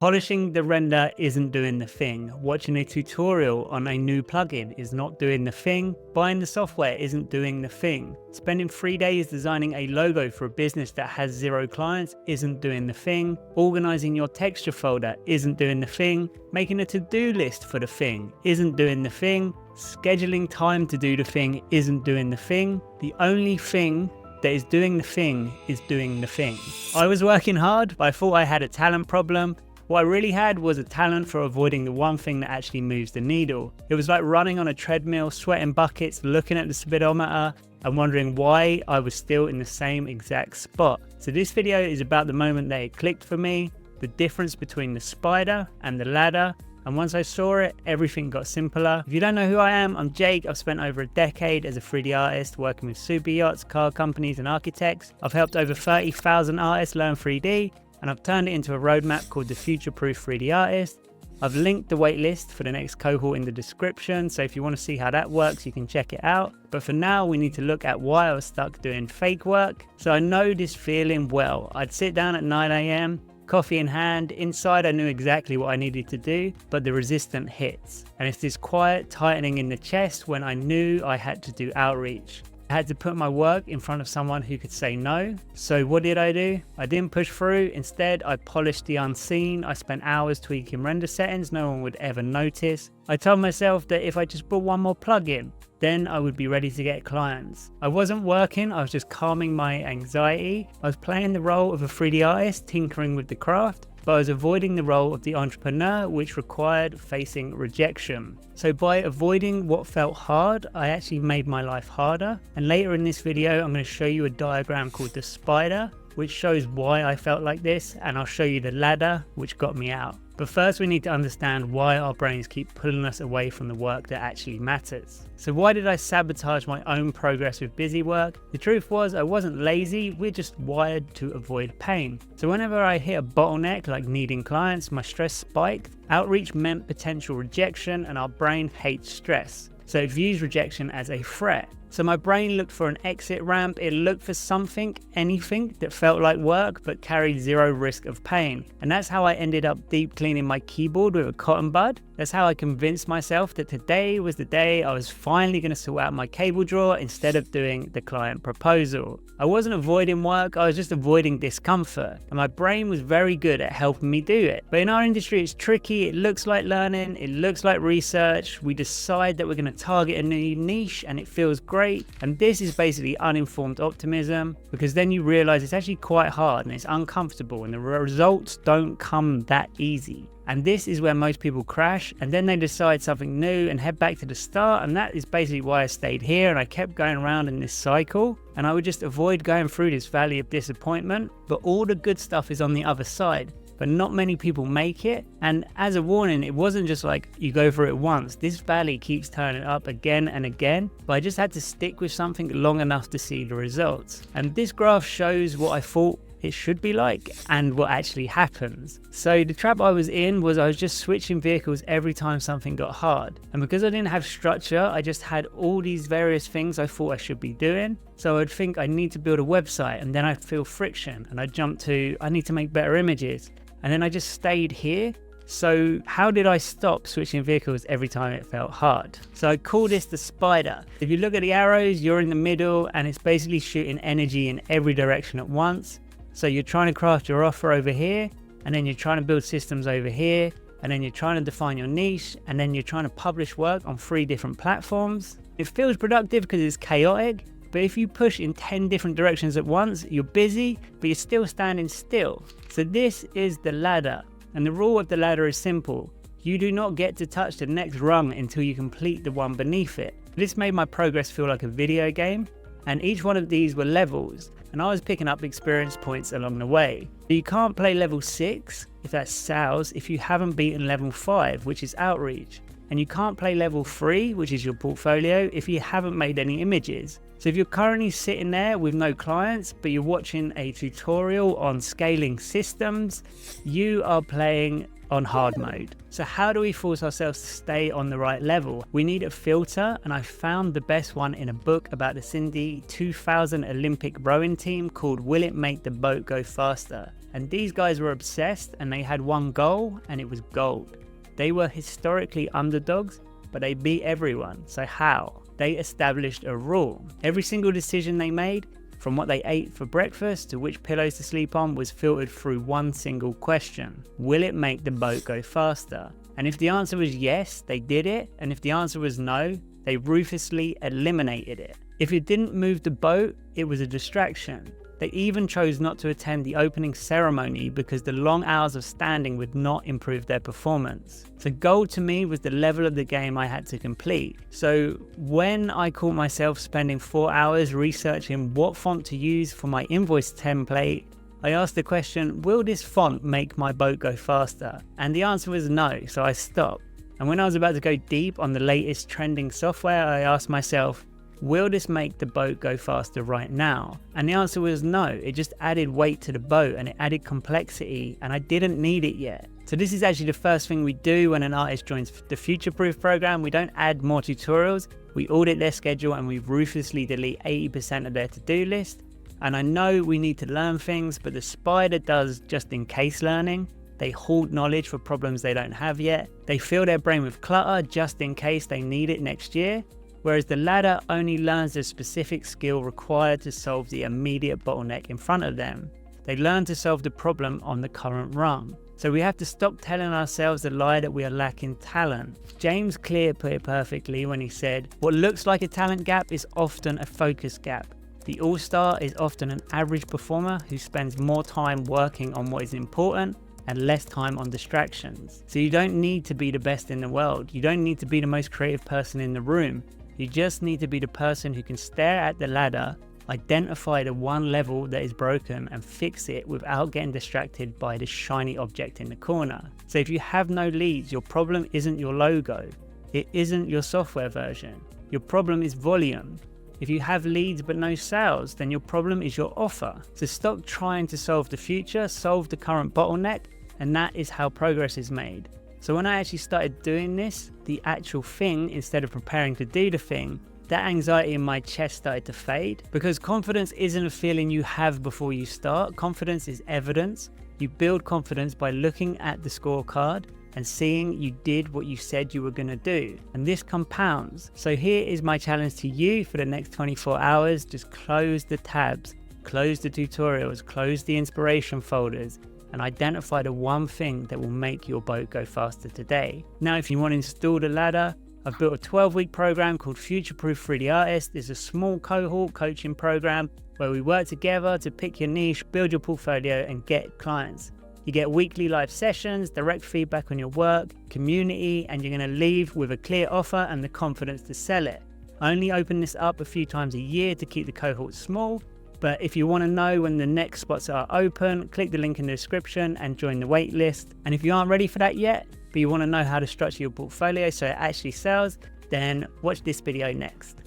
Polishing the render isn't doing the thing. Watching a tutorial on a new plugin is not doing the thing. Buying the software isn't doing the thing. Spending 3 days designing a logo for a business that has 0 clients isn't doing the thing. Organizing your texture folder isn't doing the thing. Making a to-do list for the thing isn't doing the thing. Scheduling time to do the thing isn't doing the thing. The only thing that is doing the thing is doing the thing. I was working hard, but I thought I had a talent problem. What I really had was a talent for avoiding the one thing that actually moves the needle. It was like running on a treadmill, sweating buckets, looking at the speedometer and wondering why I was still in the same exact spot. So this video is about the moment that it clicked for me, the difference between the spider and the ladder. And once I saw it, everything got simpler. If you don't know who I am, I'm Jake. I've spent over a decade as a 3D artist working with super yachts, car companies and architects. I've helped over 30,000 artists learn 3D. And I've turned it into a roadmap called the Future Proof 3D Artist. I've linked the waitlist for the next cohort in the description, so if you want to see how that works, you can check it out. But for now, we need to look at why I was stuck doing fake work. So I know this feeling well. I'd sit down at 9 AM, coffee in hand. Inside, I knew exactly what I needed to do, but the resistance hits. And it's this quiet tightening in the chest when I knew I had to do outreach. I had to put my work in front of someone who could say no. So what did I do? I didn't push through. Instead, I polished the unseen. I spent hours tweaking render settings no one would ever notice. I told myself that if I just bought one more plugin, then I would be ready to get clients. I wasn't working, I was just calming my anxiety. I was playing the role of a 3D artist, tinkering with the craft, but I was avoiding the role of the entrepreneur, which required facing rejection. So by avoiding what felt hard, I actually made my life harder. And later in this video, I'm going to show you a diagram called the spider, which shows why I felt like this, and I'll show you the ladder, which got me out. But first we need to understand why our brains keep pulling us away from the work that actually matters. So why did I sabotage my own progress with busy work? The truth was I wasn't lazy, we're just wired to avoid pain. So whenever I hit a bottleneck like needing clients, my stress spiked. Outreach meant potential rejection, and our brain hates stress. So it views rejection as a threat. So my brain looked for an exit ramp. It looked for something, anything that felt like work but carried 0 risk of pain. And that's how I ended up deep cleaning my keyboard with a cotton bud. That's how I convinced myself that today was the day I was finally going to sort out my cable drawer instead of doing the client proposal. I wasn't avoiding work, I was just avoiding discomfort. And my brain was very good at helping me do it. But in our industry, it's tricky. It looks like learning, it looks like research. We decide that we're going to target a new niche and it feels great. And this is basically uninformed optimism, because then you realize it's actually quite hard and it's uncomfortable and the results don't come that easy. And this is where most people crash, and then they decide something new and head back to the start. And that is basically why I stayed here, and I kept going around in this cycle, and I would just avoid going through this valley of disappointment. But all the good stuff is on the other side, but not many people make it. And as a warning, it wasn't just like you go through it once. This valley keeps turning up again and again, but I just had to stick with something long enough to see the results. And this graph shows what I thought it should be like and what actually happens. So the trap I was in was I was just switching vehicles every time something got hard. And because I didn't have structure, I just had all these various things I thought I should be doing. So I'd think I need to build a website, and then I'd feel friction, and I'd jump to I need to make better images. And then I just stayed here. So how did I stop switching vehicles every time it felt hard? So I call this the spider. If you look at the arrows, you're in the middle, and it's basically shooting energy in every direction at once. So you're trying to craft your offer over here, and then you're trying to build systems over here, and then you're trying to define your niche, and then you're trying to publish work on 3 different platforms. It feels productive because it's chaotic, but if you push in 10 different directions at once, you're busy, but you're still standing still. So this is the ladder, and the rule of the ladder is simple. You do not get to touch the next rung until you complete the one beneath it. This made my progress feel like a video game, and each one of these were levels, and I was picking up experience points along the way. You can't play level 6, if that's sales, if you haven't beaten level 5, which is outreach. And you can't play level 3, which is your portfolio, if you haven't made any images. So if you're currently sitting there with no clients, but you're watching a tutorial on scaling systems, you are playing on hard mode. So how do we force ourselves to stay on the right level? We need a filter, and I found the best one in a book about the Sydney 2000 Olympic rowing team called Will It Make the Boat Go Faster? And these guys were obsessed, and they had one goal, and it was gold. They were historically underdogs, but they beat everyone. So how? They established a rule. Every single decision they made, from what they ate for breakfast to which pillows to sleep on, was filtered through one single question. Will it make the boat go faster? And if the answer was yes, they did it. And if the answer was no, they ruthlessly eliminated it. If it didn't move the boat, it was a distraction. They even chose not to attend the opening ceremony because the long hours of standing would not improve their performance. So gold to me was the level of the game I had to complete. So when I caught myself spending 4 hours researching what font to use for my invoice template, I asked the question, will this font make my boat go faster? And the answer was no, so I stopped. And when I was about to go deep on the latest trending software, I asked myself, will this make the boat go faster right now? And the answer was no. It just added weight to the boat and it added complexity, and I didn't need it yet. So this is actually the first thing we do when an artist joins the Future Proof program. We don't add more tutorials. We audit their schedule and we ruthlessly delete 80% of their to-do list. And I know we need to learn things, but the spider does just in case learning. They hoard knowledge for problems they don't have yet. They fill their brain with clutter just in case they need it next year. Whereas the ladder only learns the specific skill required to solve the immediate bottleneck in front of them. They learn to solve the problem on the current rung. So we have to stop telling ourselves the lie that we are lacking talent. James Clear put it perfectly when he said, what looks like a talent gap is often a focus gap. The all-star is often an average performer who spends more time working on what is important and less time on distractions. So you don't need to be the best in the world. You don't need to be the most creative person in the room. You just need to be the person who can stare at the ladder, identify the one level that is broken and fix it without getting distracted by the shiny object in the corner. So if you have no leads, your problem isn't your logo. It isn't your software version. Your problem is volume. If you have leads but no sales, then your problem is your offer. So stop trying to solve the future, solve the current bottleneck, and that is how progress is made. So when I actually started doing this, the actual thing, instead of preparing to do the thing, that anxiety in my chest started to fade, because confidence isn't a feeling you have before you start. Confidence is evidence. You build confidence by looking at the scorecard and seeing you did what you said you were going to do. And this compounds. So here is my challenge to you for the next 24 hours. Just close the tabs, close the tutorials, close the inspiration folders, and identify the one thing that will make your boat go faster today. Now, if you want to install the ladder, I've built a 12-week program called Future Proof 3D Artist. It's a small cohort coaching program where we work together to pick your niche, build your portfolio, and get clients. You get weekly live sessions, direct feedback on your work, community, and you're going to leave with a clear offer and the confidence to sell it. I only open this up a few times a year to keep the cohort small. But if you want to know when the next spots are open, click the link in the description and join the wait list. And if you aren't ready for that yet, but you want to know how to structure your portfolio so it actually sells, then watch this video next.